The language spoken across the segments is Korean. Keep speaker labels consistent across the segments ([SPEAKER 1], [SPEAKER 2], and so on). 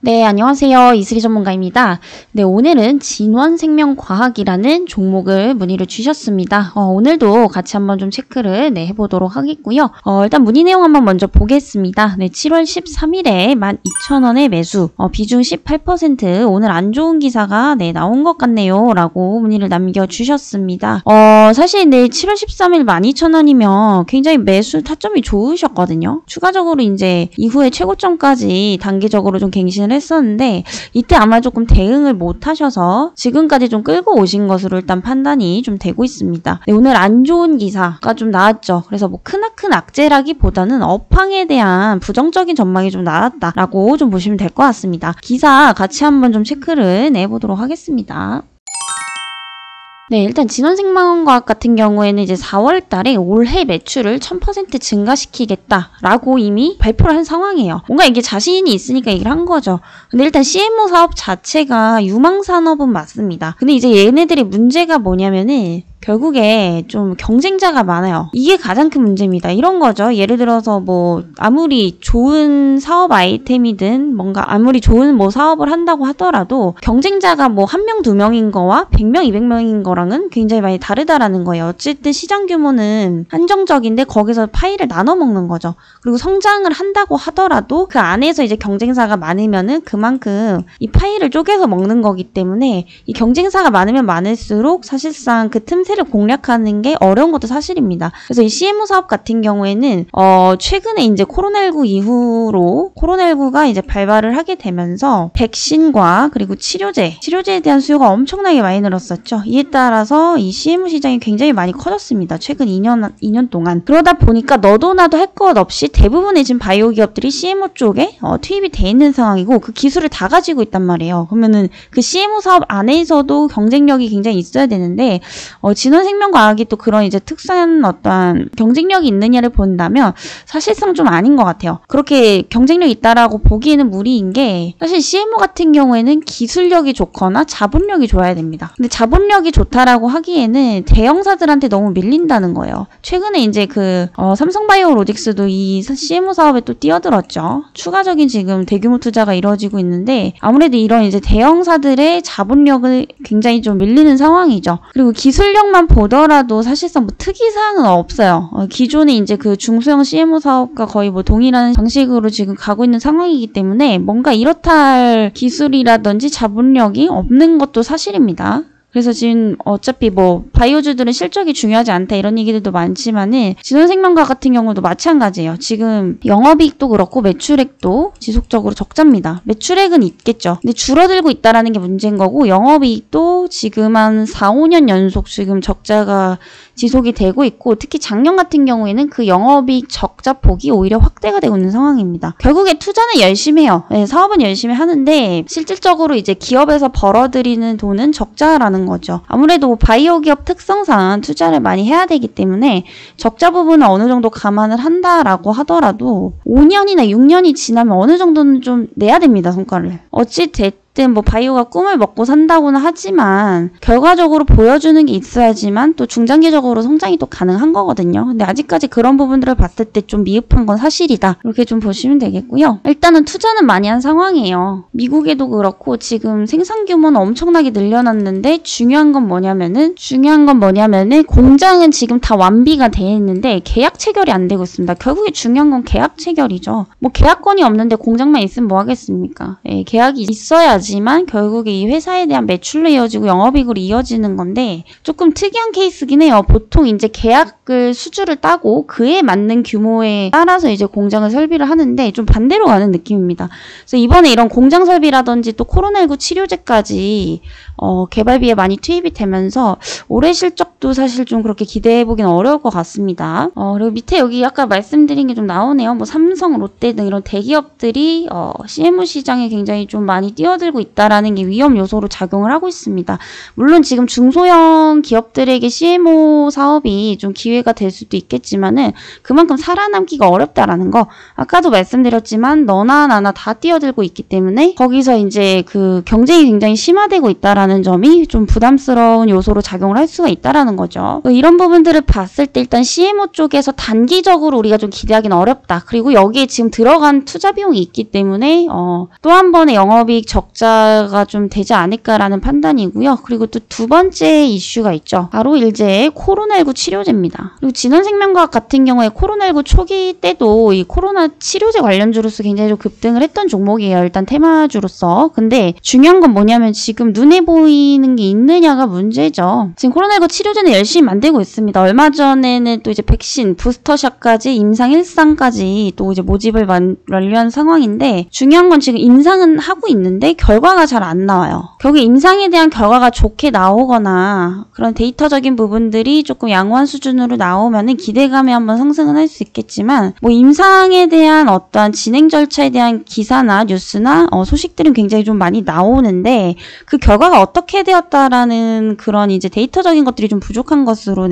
[SPEAKER 1] 네, 안녕하세요. 이슬이 전문가입니다. 네, 오늘은 진원생명과학이라는 종목을 문의를 주셨습니다. 오늘도 같이 한번 좀 체크를 해보도록 하겠고요. 일단 문의 내용 한번 먼저 보겠습니다. 네, 7월 13일에 12,000원의 매수, 비중 18%, 오늘 안 좋은 기사가 나온 것 같네요. 라고 문의를 남겨주셨습니다. 사실 7월 13일 12,000원이면 굉장히 매수 타점이 좋으셨거든요. 추가적으로 이제 이후에 최고점까지 단기적으로 좀 갱신을 했었는데 이때 아마 조금 대응을 못 하셔서 지금까지 좀 끌고 오신 것으로 일단 판단이 좀 되고 있습니다. 네, 오늘 안 좋은 기사가 좀 나왔죠. 그래서 뭐 크나큰 악재라기보다는 업황에 대한 부정적인 전망이 좀 나왔다라고 좀 보시면 될 것 같습니다. 기사 같이 한번 좀 체크를 해보도록 하겠습니다. 네, 일단 진원생명과학 같은 경우에는 이제 4월 달에 올해 매출을 1000% 증가시키겠다라고 이미 발표를 한 상황이에요. 뭔가 이게 자신이 있으니까 얘기를 한 거죠. 근데 일단 CMO 사업 자체가 유망산업은 맞습니다. 근데 이제 얘네들이 문제가 뭐냐면은 결국에 좀 경쟁자가 많아요. 이게 가장 큰 문제입니다. 이런 거죠. 예를 들어서 뭐 아무리 좋은 사업 아이템이든 뭔가 아무리 좋은 뭐 사업을 한다고 하더라도 경쟁자가 뭐 1명, 2명인 거와 100명, 200명인 거랑은 굉장히 많이 다르다라는 거예요. 어쨌든 시장 규모는 한정적인데 거기서 파이를 나눠 먹는 거죠. 그리고 성장을 한다고 하더라도 그 안에서 이제 경쟁사가 많으면은 그만큼 이 파이를 쪼개서 먹는 거기 때문에 이 경쟁사가 많으면 많을수록 사실상 그 틈새 를 공략하는 게 어려운 것도 사실입니다. 그래서 이 CMO 사업 같은 경우에는 최근에 이제 코로나19 이후로 코로나19가 이제 발발을 하게 되면서 백신과 그리고 치료제에 대한 수요가 엄청나게 많이 늘었었죠. 이에 따라서 이 CMO 시장이 굉장히 많이 커졌습니다. 최근 2년 동안. 그러다 보니까 너도 나도 할 것 없이 대부분의 지금 바이오 기업들이 CMO 쪽에 투입이 돼 있는 상황이고 그 기술을 다 가지고 있단 말이에요. 그러면은 그 CMO 사업 안에서도 경쟁력이 굉장히 있어야 되는데 진원생명과학이 또 그런 이제 특수한 어떠한 경쟁력이 있느냐를 본다면 사실상 좀 아닌 것 같아요. 그렇게 경쟁력이 있다라고 보기에는 무리인 게 사실 CMO 같은 경우에는 기술력이 좋거나 자본력이 좋아야 됩니다. 근데 자본력이 좋다라고 하기에는 대형사들한테 너무 밀린다는 거예요. 최근에 이제 삼성바이오로직스도 이 CMO 사업에 또 뛰어들었죠. 추가적인 지금 대규모 투자가 이루어지고 있는데 아무래도 이런 이제 대형사들의 자본력을 굉장히 좀 밀리는 상황이죠. 그리고 기술력만 보더라도 사실상 뭐 특이사항은 없어요. 기존에 이제 그 중소형 CMO 사업과 거의 뭐 동일한 방식으로 지금 가고 있는 상황이기 때문에 뭔가 이렇다 할 기술이라든지 자본력이 없는 것도 사실입니다. 그래서 지금 어차피 뭐 바이오주들은 실적이 중요하지 않다 이런 얘기들도 많지만은 진원생명과학 같은 경우도 마찬가지예요. 지금 영업이익도 그렇고 매출액도 지속적으로 적자입니다. 매출액은 있겠죠. 근데 줄어들고 있다라는 게 문제인 거고 영업이익도 지금 한 4, 5년 연속 지금 적자가 지속이 되고 있고 특히 작년 같은 경우에는 그 영업이익 적자폭이 오히려 확대가 되고 있는 상황입니다. 결국에 투자는 열심히 해요. 네, 사업은 열심히 하는데 실질적으로 이제 기업에서 벌어들이는 돈은 적자라는 거죠. 아무래도 바이오 기업 특성상 투자를 많이 해야 되기 때문에 적자 부분은 어느 정도 감안을 한다라고 하더라도 5년이나 6년이 지나면 어느 정도는 좀 내야 됩니다, 성과를. 어찌됐든 뭐 바이오가 꿈을 먹고 산다고는 하지만 결과적으로 보여주는 게 있어야지만 또 중장기적으로 성장이 또 가능한 거거든요. 근데 아직까지 그런 부분들을 봤을 때 좀 미흡한 건 사실이다. 이렇게 좀 보시면 되겠고요. 일단은 투자는 많이 한 상황이에요. 미국에도 그렇고 지금 생산 규모는 엄청나게 늘려놨는데 중요한 건 뭐냐면은 공장은 지금 다 완비가 돼 있는데 계약 체결이 안 되고 있습니다. 결국에 중요한 건 계약 체결이죠. 뭐 계약권이 없는데 공장만 있으면 뭐 하겠습니까? 계약이 있어야지 하지만 결국에 이 회사에 대한 매출로 이어지고 영업이익으로 이어지는 건데 조금 특이한 케이스긴 해요. 보통 이제 계약을 수주를 따고 그에 맞는 규모에 따라서 이제 공장을 설비를 하는데 좀 반대로 가는 느낌입니다. 그래서 이번에 이런 공장 설비라든지 또 코로나19 치료제까지 개발비에 많이 투입이 되면서 올해 실적도 사실 좀 그렇게 기대해보기는 어려울 것 같습니다. 그리고 밑에 여기 아까 말씀드린 게 좀 나오네요. 뭐 삼성, 롯데 등 이런 대기업들이 CMO 시장에 굉장히 좀 많이 뛰어들고 뛰어들고 있다라는 게 위험 요소로 작용을 하고 있습니다. 물론 지금 중소형 기업들에게 CMO 사업이 좀 기회가 될 수도 있겠지만은 그만큼 살아남기가 어렵다라는 거, 아까도 말씀드렸지만 너나 나나 다 뛰어들고 있기 때문에 거기서 이제 그 경쟁이 굉장히 심화되고 있다라는 점이 좀 부담스러운 요소로 작용을 할 수가 있다라는 거죠. 이런 부분들을 봤을 때 일단 CMO 쪽에서 단기적으로 우리가 좀 기대하기는 어렵다. 그리고 여기에 지금 들어간 투자 비용이 있기 때문에 또 한 번의 영업이익 적자가 좀 되지 않을까라는 판단이고요. 그리고 또 두 번째 이슈가 있죠. 바로 이제 코로나19 치료제입니다. 그리고 진원생명과학 같은 경우에 코로나19 초기 때도 이 코로나 치료제 관련주로서 굉장히 좀 급등을 했던 종목이에요. 일단 테마주로서. 근데 중요한 건 뭐냐면 지금 눈에 보이는 게 있느냐가 문제죠. 지금 코로나19 치료제는 열심히 만들고 있습니다. 얼마 전에는 또 이제 백신, 부스터샷까지 임상 1상까지 또 이제 모집을 완료한 상황인데 중요한 건 지금 임상은 하고 있는데 결과가 잘 안 나와요. 결국 임상에 대한 결과가 좋게 나오거나 그런 데이터적인 부분들이 조금 양호한 수준으로 나오면은 기대감이 한번 상승은 할 수 있겠지만 뭐 임상에 대한 어떠한 진행 절차에 대한 기사나 뉴스나 소식들은 굉장히 좀 많이 나오는데 그 결과가 어떻게 되었다라는 그런 이제 데이터적인 것들이 좀 부족한 것으로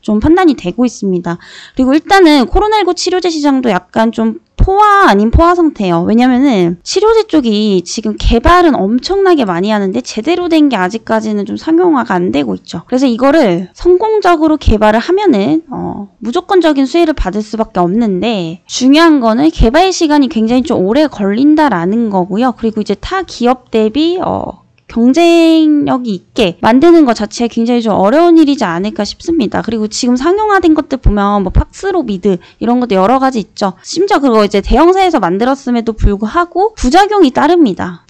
[SPEAKER 1] 좀 판단이 되고 있습니다. 그리고 일단은 코로나19 치료제 시장도 약간 좀 포화 아닌 포화 상태예요. 왜냐면은 치료제 쪽이 지금 개발은 엄청나게 많이 하는데 제대로 된 게 아직까지는 좀 상용화가 안 되고 있죠. 그래서 이거를 성공적으로 개발을 하면은 무조건적인 수혜를 받을 수밖에 없는데 중요한 거는 개발 시간이 굉장히 좀 오래 걸린다라는 거고요. 그리고 이제 타 기업 대비 경쟁력이 있게 만드는 것 자체가 굉장히 좀 어려운 일이지 않을까 싶습니다. 그리고 지금 상용화된 것들 보면 뭐 팍스로비드 이런 것도 여러 가지 있죠. 심지어 그거 이제 대형사에서 만들었음에도 불구하고 부작용이 따릅니다.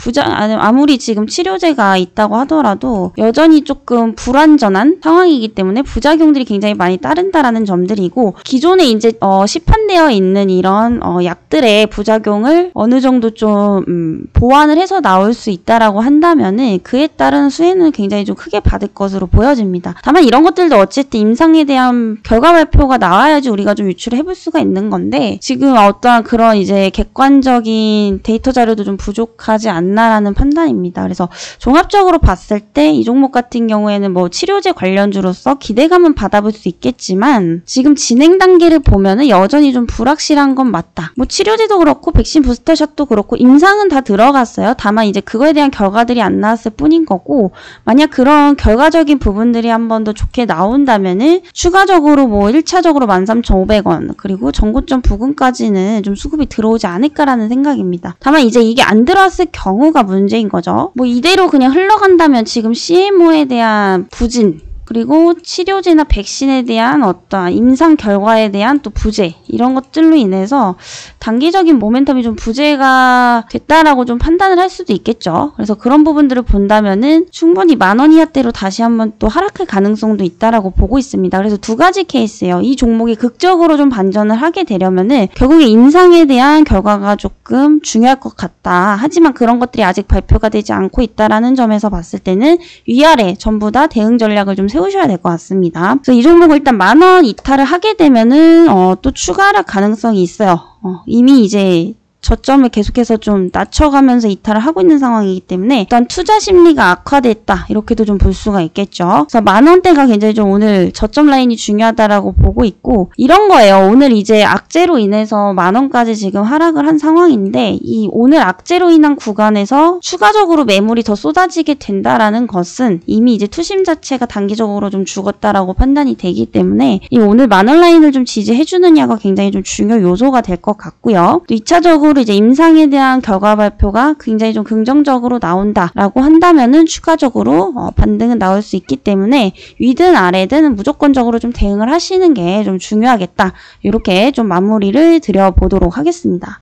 [SPEAKER 1] 아무리 지금 치료제가 있다고 하더라도 여전히 조금 불완전한 상황이기 때문에 부작용들이 굉장히 많이 따른다라는 점들이고 기존에 이제 시판되어 있는 이런 약들의 부작용을 어느 정도 좀 보완을 해서 나올 수 있다라고 한다면은 그에 따른 수혜는 굉장히 좀 크게 받을 것으로 보여집니다. 다만 이런 것들도 어쨌든 임상에 대한 결과 발표가 나와야지 우리가 좀 유출을 해볼 수가 있는 건데 지금 어떠한 그런 이제 객관적인 데이터 자료도 좀 부족하지 않나라는 판단입니다. 그래서 종합적으로 봤을 때 이 종목 같은 경우에는 뭐 치료제 관련주로서 기대감은 받아볼 수 있겠지만 지금 진행 단계를 보면은 여전히 좀 불확실한 건 맞다. 뭐 치료제도 그렇고 백신 부스터샷도 그렇고 임상은 다 들어갔어요. 다만 이제 그거에 대한 결과들이 안 나왔을 뿐인 거고 만약 그런 결과적인 부분들이 한 번 더 좋게 나온다면은 추가적으로 뭐 1차적으로 13,500원 그리고 전고점 부근까지는 좀 수급이 들어오지 않을까라는 생각입니다. 다만 이제 이게 안 들어왔을 경우가 문제인 거죠. 뭐 이대로 그냥 흘러간다면 지금 CMO에 대한 부진 그리고 치료제나 백신에 대한 어떠한 임상 결과에 대한 또 부재 이런 것들로 인해서 단기적인 모멘텀이 좀 부재가 됐다라고 좀 판단을 할 수도 있겠죠. 그래서 그런 부분들을 본다면은 충분히 10,000원 이하대로 다시 한번 또 하락할 가능성도 있다라고 보고 있습니다. 그래서 두 가지 케이스예요. 이 종목이 극적으로 좀 반전을 하게 되려면은 결국에 임상에 대한 결과가 조금 중요할 것 같다. 하지만 그런 것들이 아직 발표가 되지 않고 있다라는 점에서 봤을 때는 위아래 전부 다 대응 전략을 좀 세우셔야 될 것 같습니다. 그래서 이 종목을 일단 10,000원 이탈을 하게 되면은 또 추가 하락 가능성이 있어요. 이미 이제 저점을 계속해서 좀 낮춰가면서 이탈을 하고 있는 상황이기 때문에 일단 투자 심리가 악화됐다 이렇게도 좀 볼 수가 있겠죠. 그래서 10,000원대가 굉장히 좀 오늘 저점 라인이 중요하다라고 보고 있고 이런 거예요. 오늘 이제 악재로 인해서 10,000원까지 지금 하락을 한 상황인데 이 오늘 악재로 인한 구간에서 추가적으로 매물이 더 쏟아지게 된다라는 것은 이미 이제 투심 자체가 단기적으로 좀 죽었다라고 판단이 되기 때문에 이 오늘 10,000원 라인을 좀 지지해 주느냐가 굉장히 좀 중요 요소가 될 것 같고요. 또 2차적으로 이제 임상에 대한 결과 발표가 굉장히 좀 긍정적으로 나온다라고 한다면은 추가적으로 반등은 나올 수 있기 때문에 위든 아래든 무조건적으로 좀 대응을 하시는 게 좀 중요하겠다. 이렇게 좀 마무리를 드려보도록 하겠습니다.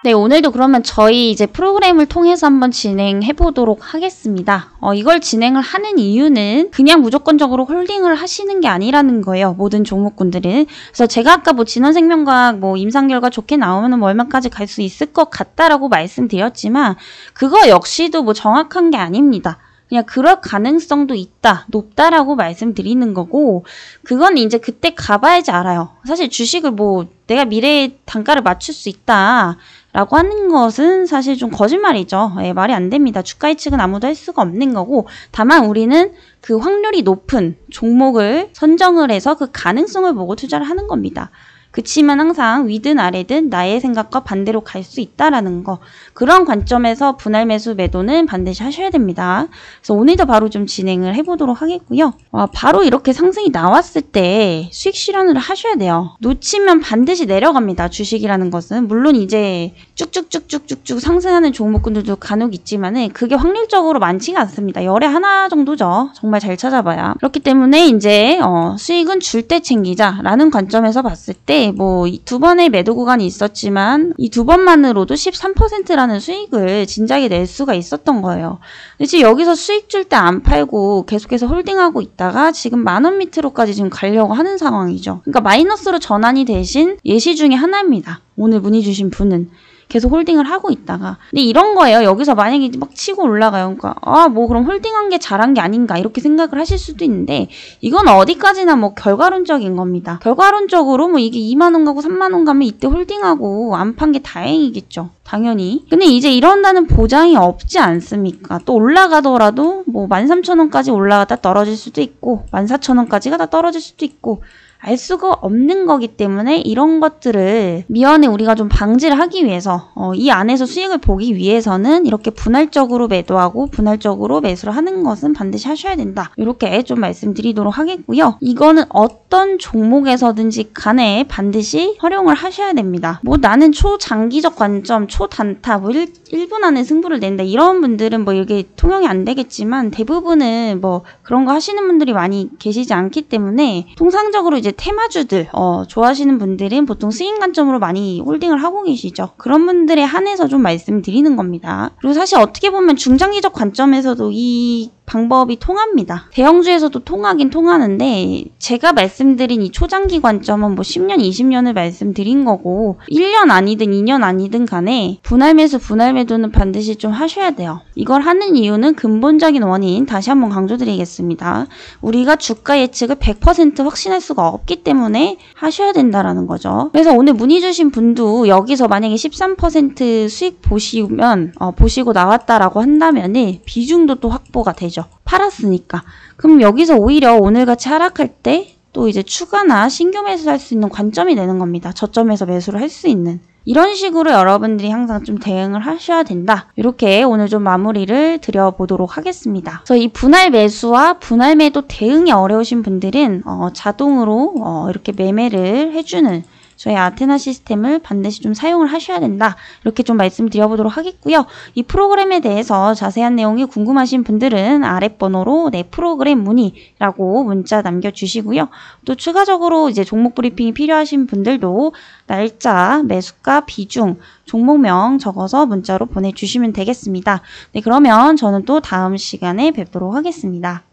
[SPEAKER 1] 네, 오늘도 그러면 저희 이제 프로그램을 통해서 한번 진행해 보도록 하겠습니다. 이걸 진행을 하는 이유는 그냥 무조건적으로 홀딩을 하시는 게 아니라는 거예요. 모든 종목군들은. 그래서 제가 아까 뭐 진원생명과학 뭐 임상 결과 좋게 나오면 뭐 얼마까지 갈 수 있을 것 같다라고 말씀드렸지만 그거 역시도 뭐 정확한 게 아닙니다. 그냥 그럴 가능성도 있다, 높다라고 말씀드리는 거고 그건 이제 그때 가봐야지 알아요. 사실 주식을 뭐 내가 미래의 단가를 맞출 수 있다. 라고 하는 것은 사실 좀 거짓말이죠. 예, 말이 안 됩니다. 주가 예측은 아무도 할 수가 없는 거고, 다만 우리는 그 확률이 높은 종목을 선정을 해서 그 가능성을 보고 투자를 하는 겁니다. 그치만 항상 위든 아래든 나의 생각과 반대로 갈 수 있다라는 거, 그런 관점에서 분할 매수 매도는 반드시 하셔야 됩니다. 그래서 오늘도 바로 좀 진행을 해보도록 하겠고요. 바로 이렇게 상승이 나왔을 때 수익 실현을 하셔야 돼요. 놓치면 반드시 내려갑니다. 주식이라는 것은 물론 이제 쭉쭉쭉쭉쭉쭉 상승하는 종목군들도 간혹 있지만은 그게 확률적으로 많지가 않습니다. 열에 하나 정도죠. 정말 잘 찾아봐야. 그렇기 때문에 이제 수익은 줄 때 챙기자라는 관점에서 봤을 때 뭐 두 번의 매도 구간이 있었지만 이 두 번만으로도 13%라는 수익을 진작에 낼 수가 있었던 거예요. 근데 지금 여기서 수익 줄 때 안 팔고 계속해서 홀딩하고 있다가 지금 10,000원 밑으로까지 지금 가려고 하는 상황이죠. 그러니까 마이너스로 전환이 되신 예시 중에 하나입니다. 오늘 문의 주신 분은. 계속 홀딩을 하고 있다가. 근데 이런 거예요. 여기서 만약에 막 치고 올라가요. 그러니까 뭐 그럼 홀딩한 게 잘한 게 아닌가 이렇게 생각을 하실 수도 있는데 이건 어디까지나 뭐 결과론적인 겁니다. 결과론적으로 뭐 이게 2만 원 가고 3만 원 가면 이때 홀딩하고 안 판 게 다행이겠죠. 당연히. 근데 이제 이런다는 보장이 없지 않습니까? 또 올라가더라도 뭐 13,000원까지 올라가다 떨어질 수도 있고 14,000원까지 가다 떨어질 수도 있고 알 수가 없는 거기 때문에 이런 것들을 미연에 우리가 좀 방지를 하기 위해서 이 안에서 수익을 보기 위해서는 이렇게 분할적으로 매도하고 분할적으로 매수를 하는 것은 반드시 하셔야 된다. 이렇게 좀 말씀드리도록 하겠고요. 이거는 어떤 종목에서든지 간에 반드시 활용을 하셔야 됩니다. 뭐 나는 초장기적 관점, 초단타, 뭐 1분 안에 승부를 낸다. 이런 분들은 뭐 이게 통용이 안 되겠지만 대부분은 뭐 그런 거 하시는 분들이 많이 계시지 않기 때문에 통상적으로 이제 테마주들 좋아하시는 분들은 보통 스윙 관점으로 많이 홀딩을 하고 계시죠. 그런 분들에 한해서 좀 말씀드리는 겁니다. 그리고 사실 어떻게 보면 중장기적 관점에서도 이 방법이 통합니다. 대형주에서도 통하긴 통하는데 제가 말씀드린 이 초장기 관점은 뭐 10년, 20년을 말씀드린 거고 1년 아니든 2년 아니든 간에 분할 매수, 분할 매도는 반드시 좀 하셔야 돼요. 이걸 하는 이유는 근본적인 원인 다시 한번 강조드리겠습니다. 우리가 주가 예측을 100% 확신할 수가 없기 때문에 하셔야 된다라는 거죠. 그래서 오늘 문의 주신 분도 여기서 만약에 13% 수익 보시고 나왔다라고 한다면은 비중도 또 확보가 되죠. 팔았으니까. 그럼 여기서 오히려 오늘같이 하락할 때 또 이제 추가나 신규 매수할 수 있는 관점이 되는 겁니다. 저점에서 매수를 할 수 있는. 이런 식으로 여러분들이 항상 좀 대응을 하셔야 된다. 이렇게 오늘 좀 마무리를 드려보도록 하겠습니다. 그래서 이 분할 매수와 분할 매도 대응이 어려우신 분들은 자동으로 이렇게 매매를 해주는 저희 아테나 시스템을 반드시 좀 사용을 하셔야 된다. 이렇게 좀 말씀드려보도록 하겠고요. 이 프로그램에 대해서 자세한 내용이 궁금하신 분들은 아랫번호로 내 프로그램 문의라고 문자 남겨주시고요. 또 추가적으로 이제 종목 브리핑이 필요하신 분들도 날짜, 매수가, 비중, 종목명 적어서 문자로 보내주시면 되겠습니다. 네, 그러면 저는 또 다음 시간에 뵙도록 하겠습니다.